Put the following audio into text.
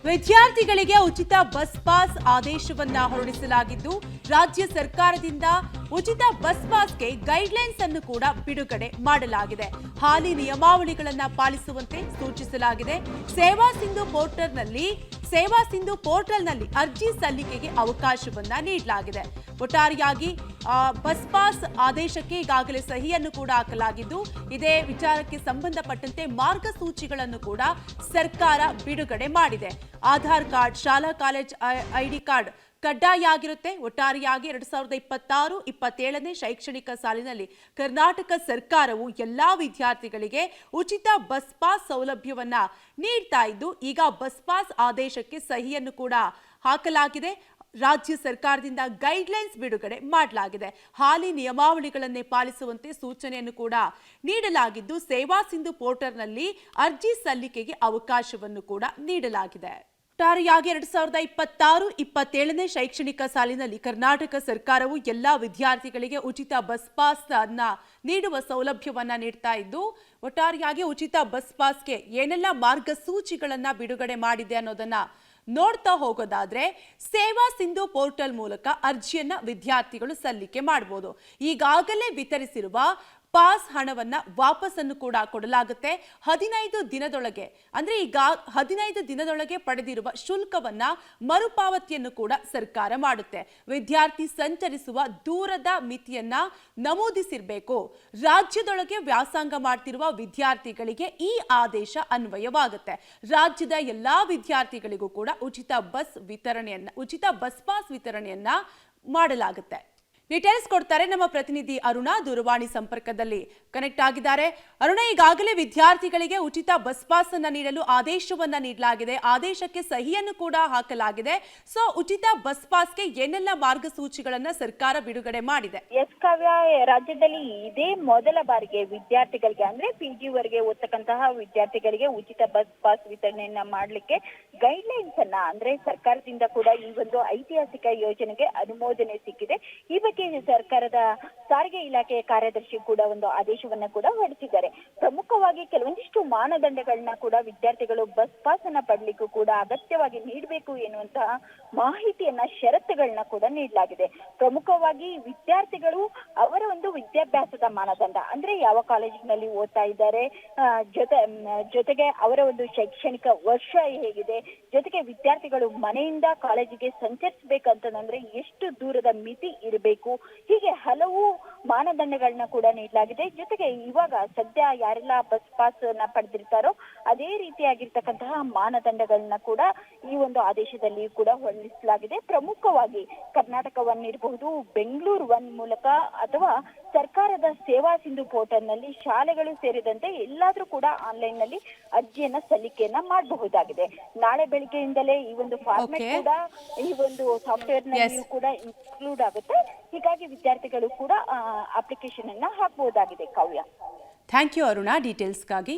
ವಿದ್ಯಾರ್ಥಿಗಳಿಗೆ ಉಚಿತ bus pass ಆದೇಶವನ್ನ ಹೊರಡಿಸಲಾಗಿದ್ದು ರಾಜ್ಯ ಸರ್ಕಾರದಿಂದ ಉಚಿತ ಬಸ್ ಪಾಸ್ಗೆ ಗೈಡ್ಲೈನ್ಸ್ ಅನ್ನು ಕೂಡ ಬಿಡುಗಡೆ ಮಾಡಲಾಗಿದೆ. ಹಾಲಿ ನಿಯಮಾವಳಿಗಳನ್ನು ಪಾಲಿಸುವಂತೆ ಸೂಚಿಸಲಾಗಿದೆ. ಸೇವಾ ಸಿಂಧು ಪೋರ್ಟಲ್ನಲ್ಲಿ ಅರ್ಜಿ ಸಲ್ಲಿಕೆಗೆ ಅವಕಾಶವನ್ನ ನೀಡಲಾಗಿದೆ. ಒಟ್ಟಾರೆಯಾಗಿ ಬಸ್ ಪಾಸ್ ಆದೇಶಕ್ಕೆ ಈಗಾಗಲೇ ಸಹಿಯನ್ನು ಕೂಡ ಹಾಕಲಾಗಿದ್ದು ಇದೇ ವಿಚಾರಕ್ಕೆ ಸಂಬಂಧಪಟ್ಟಂತೆ ಮಾರ್ಗಸೂಚಿಗಳನ್ನು ಕೂಡ ಸರ್ಕಾರ ಬಿಡುಗಡೆ ಮಾಡಿದೆ. ಆಧಾರ್ ಕಾರ್ಡ್, ಶಾಲಾ ಕಾಲೇಜ್ ಐಡಿ ಕಾರ್ಡ್ ಕಡ್ಡಾಯ ಆಗಿರುತ್ತೆ. ಒಟ್ಟಾರೆಯಾಗಿ 2026-27ನೇ ಶೈಕ್ಷಣಿಕ ಸಾಲಿನಲ್ಲಿ ಕರ್ನಾಟಕ ಸರ್ಕಾರವು ಎಲ್ಲಾ ವಿದ್ಯಾರ್ಥಿಗಳಿಗೆ ಉಚಿತ ಬಸ್ ಪಾಸ್ ಸೌಲಭ್ಯವನ್ನ ನೀಡ್ತಾ ಇದ್ದು ಈಗ ಬಸ್ ಪಾಸ್ ಆದೇಶಕ್ಕೆ ಸಹಿಯನ್ನು ಕೂಡ ಹಾಕಲಾಗಿದೆ. ರಾಜ್ಯ ಸರ್ಕಾರದಿಂದ ಗೈಡ್ಲೈನ್ಸ್ ಬಿಡುಗಡೆ ಮಾಡಲಾಗಿದೆ. ಹಾಲಿ ನಿಯಮಾವಳಿಗಳನ್ನೇ ಪಾಲಿಸುವಂತೆ ಸೂಚನೆಯನ್ನು ಕೂಡ ನೀಡಲಾಗಿದ್ದು ಸೇವಾ ಸಿಂಧು ಪೋರ್ಟಲ್ನಲ್ಲಿ ಅರ್ಜಿ ಸಲ್ಲಿಕೆಗೆ ಅವಕಾಶವನ್ನು ಕೂಡ ನೀಡಲಾಗಿದೆ. ಒಟ್ಟಾರೆಯಾಗಿ 2026-27ನೇ ಶೈಕ್ಷಣಿಕ ಸಾಲಿನಲ್ಲಿ ಕರ್ನಾಟಕ ಸರ್ಕಾರವು ಎಲ್ಲಾ ವಿದ್ಯಾರ್ಥಿಗಳಿಗೆ ಉಚಿತ ಬಸ್ ಪಾಸ್ ಅನ್ನ ನೀಡುವ ಸೌಲಭ್ಯವನ್ನ ನೀಡ್ತಾ ಇದ್ದು ಒಟ್ಟಾರೆಯಾಗಿ ಉಚಿತ ಬಸ್ ಪಾಸ್ಗೆ ಏನೆಲ್ಲ ಮಾರ್ಗಸೂಚಿಗಳನ್ನ ಬಿಡುಗಡೆ ಮಾಡಿದೆ ಅನ್ನೋದನ್ನ ನೋಡ್ತಾ ಹೋಗೋದಾದ್ರೆ ಸೇವಾ ಸಿಂಧು ಪೋರ್ಟಲ್ ಮೂಲಕ ಅರ್ಜಿಯನ್ನ ವಿದ್ಯಾರ್ಥಿಗಳು ಸಲ್ಲಿಕೆ ಮಾಡಬಹುದು. ಈಗಾಗಲೇ ವಿತರಿಸಿರುವ ಪಾಸ್ ಹಣವನ್ನ ವಾಪಸ್ಸನ್ನು ಕೂಡ ಕೊಡಲಾಗುತ್ತೆ. 15 ದಿನದೊಳಗೆ ಅಂದ್ರೆ ಈಗ 15 ದಿನದೊಳಗೆ ಪಡೆದಿರುವ ಶುಲ್ಕವನ್ನ ಮರುಪಾವತಿಯನ್ನು ಕೂಡ ಸರ್ಕಾರ ಮಾಡುತ್ತೆ. ವಿದ್ಯಾರ್ಥಿ ಸಂಚರಿಸುವ ದೂರದ ಮಿತಿಯನ್ನ ನಮೂದಿಸಿರಬೇಕು. ರಾಜ್ಯದೊಳಗೆ ವ್ಯಾಸಂಗ ಮಾಡ್ತಿರುವ ವಿದ್ಯಾರ್ಥಿಗಳಿಗೆ ಈ ಆದೇಶ ಅನ್ವಯವಾಗುತ್ತೆ. ರಾಜ್ಯದ ಎಲ್ಲಾ ವಿದ್ಯಾರ್ಥಿಗಳಿಗೂ ಕೂಡ ಉಚಿತ ಬಸ್ ಪಾಸ್ ವಿತರಣೆಯನ್ನ ಮಾಡಲಾಗುತ್ತೆ. ಡೀಟೇಲ್ಸ್ ಕೊಡ್ತಾರೆ ನಮ್ಮ ಪ್ರತಿನಿಧಿ ಅರುಣ, ದೂರವಾಣಿ ಸಂಪರ್ಕದಲ್ಲಿ ಕನೆಕ್ಟ್ ಆಗಿದ್ದಾರೆ. ಅರುಣ, ಈಗಾಗಲೇ ವಿದ್ಯಾರ್ಥಿಗಳಿಗೆ ಉಚಿತ ಬಸ್ ಪಾಸ್ ಅನ್ನ ನೀಡಲು ಆದೇಶವನ್ನ ನೀಡಲಾಗಿದೆ. ಆದೇಶಕ್ಕೆ ಸಹಿಯನ್ನು ಕೂಡ ಹಾಕಲಾಗಿದೆ. ಸೊ ಉಚಿತ ಬಸ್ ಪಾಸ್ಗೆ ಏನೆಲ್ಲ ಮಾರ್ಗಸೂಚಿಗಳನ್ನ ಸರ್ಕಾರ ಬಿಡುಗಡೆ ಮಾಡಿದೆ? ಎಸ್ ಕಾವ್ಯ, ರಾಜ್ಯದಲ್ಲಿ ಇದೇ ಮೊದಲ ಬಾರಿಗೆ ವಿದ್ಯಾರ್ಥಿಗಳಿಗೆ ಅಂದ್ರೆ PG ವರೆಗೆ ಓದ್ತಕ್ಕಂತಹ ವಿದ್ಯಾರ್ಥಿಗಳಿಗೆ ಉಚಿತ ಬಸ್ ಪಾಸ್ ವಿತರಣೆಯನ್ನ ಮಾಡ್ಲಿಕ್ಕೆ ಗೈಡ್ಲೈನ್ಸ್ ಅನ್ನ ಅಂದ್ರೆ ಸರ್ಕಾರದಿಂದ ಕೂಡ ಈ ಒಂದು ಐತಿಹಾಸಿಕ ಯೋಜನೆಗೆ ಅನುಮೋದನೆ ಸಿಕ್ಕಿದೆ. ಈ ಬಗ್ಗೆ ಸರ್ಕಾರದ ಸಾರಿಗೆ ಇಲಾಖೆಯ ಕಾರ್ಯದರ್ಶಿ ಕೂಡ ಒಂದು ಆದೇಶವನ್ನ ಕೂಡ ಹೊರಡಿಸಿದ್ದಾರೆ. ಪ್ರಮುಖವಾಗಿ ಕೆಲವೊಂದಿಷ್ಟು ಮಾನದಂಡಗಳನ್ನ ಕೂಡ ವಿದ್ಯಾರ್ಥಿಗಳು ಬಸ್ ಪಾಸ್ ಅನ್ನ ಪಡ್ಲಿಕ್ಕೂ ಕೂಡ ಅಗತ್ಯವಾಗಿ ನೀಡಬೇಕು ಎನ್ನುವಂತಹ ಮಾಹಿತಿಯನ್ನ, ಷರತ್ತುಗಳನ್ನ ಕೂಡ ನೀಡಲಾಗಿದೆ. ಪ್ರಮುಖವಾಗಿ ವಿದ್ಯಾರ್ಥಿಗಳು ಅವರ ಒಂದು ವಿದ್ಯಾಭ್ಯಾಸದ ಮಾನದಂಡ ಅಂದ್ರೆ ಯಾವ ಕಾಲೇಜಿನಲ್ಲಿ ಓದ್ತಾ ಇದ್ದಾರೆ, ಜೊತೆಗೆ ಅವರ ಒಂದು ಶೈಕ್ಷಣಿಕ ವರ್ಷ ಹೇಗಿದೆ, ಜೊತೆಗೆ ವಿದ್ಯಾರ್ಥಿಗಳು ಮನೆಯಿಂದ ಕಾಲೇಜಿಗೆ ಸಂಚರಿಸಬೇಕಂತಂದ್ರೆ ಎಷ್ಟು ದೂರದ ಮಿತಿ ಇರಬೇಕು, ಹೀಗೆ ಹಲವು ಮಾನದಂಡಗಳನ್ನ ಕೂಡ ನೀಡಲಾಗಿದೆ. ಜೊತೆಗೆ ಇವಾಗ ಸದ್ಯ ಯಾರೆಲ್ಲ ಬಸ್ ಪಾಸ್ ನ ಪಡೆದಿರ್ತಾರೋ ಅದೇ ರೀತಿಯಾಗಿರ್ತಕ್ಕಂತಹ ಮಾನದಂಡಗಳನ್ನ ಕೂಡ ಈ ಒಂದು ಆದೇಶದಲ್ಲಿ ಕೂಡ ಹೊರಡಿಸಲಾಗಿದೆ. ಪ್ರಮುಖವಾಗಿ ಕರ್ನಾಟಕ ಒನ್ ಇರಬಹುದು, ಬೆಂಗಳೂರು ಒನ್ ಮೂಲಕ ಅಥವಾ ಸರ್ಕಾರದ ಸೇವಾ ಸಿಂಧು ಪೋರ್ಟಲ್ ನಲ್ಲಿ ಶಾಲೆಗಳು ಸೇರಿದಂತೆ ಎಲ್ಲಾದ್ರೂ ಕೂಡ ಆನ್ಲೈನ್ ನಲ್ಲಿ ಅರ್ಜಿಯನ್ನ ಸಲ್ಲಿಕೆಯನ್ನ ಮಾಡಬಹುದಾಗಿದೆ. ನಾಳೆ ಬೆಳಿಗ್ಗೆಯಿಂದಲೇ ಈ ಒಂದು ಫಾರ್ಮೆಟ್ ಕೂಡ ಈ ಒಂದು ಸಾಫ್ಟ್ವೇರ್ ನಲ್ಲಿ ಕೂಡ ಇನ್ಕ್ಲೂಡ್ ಆಗುತ್ತೆ. ಹೀಗಾಗಿ ವಿದ್ಯಾರ್ಥಿಗಳು ಕೂಡ ಅಪ್ಲಿಕೇಶನ್ ಅನ್ನ ಹಾಕಬಹುದಾಗಿದೆ. ಕಾವ್ಯ, ಥ್ಯಾಂಕ್ ಯು ಅರುಣ ಡೀಟೇಲ್ಸ್ಗಾಗಿ.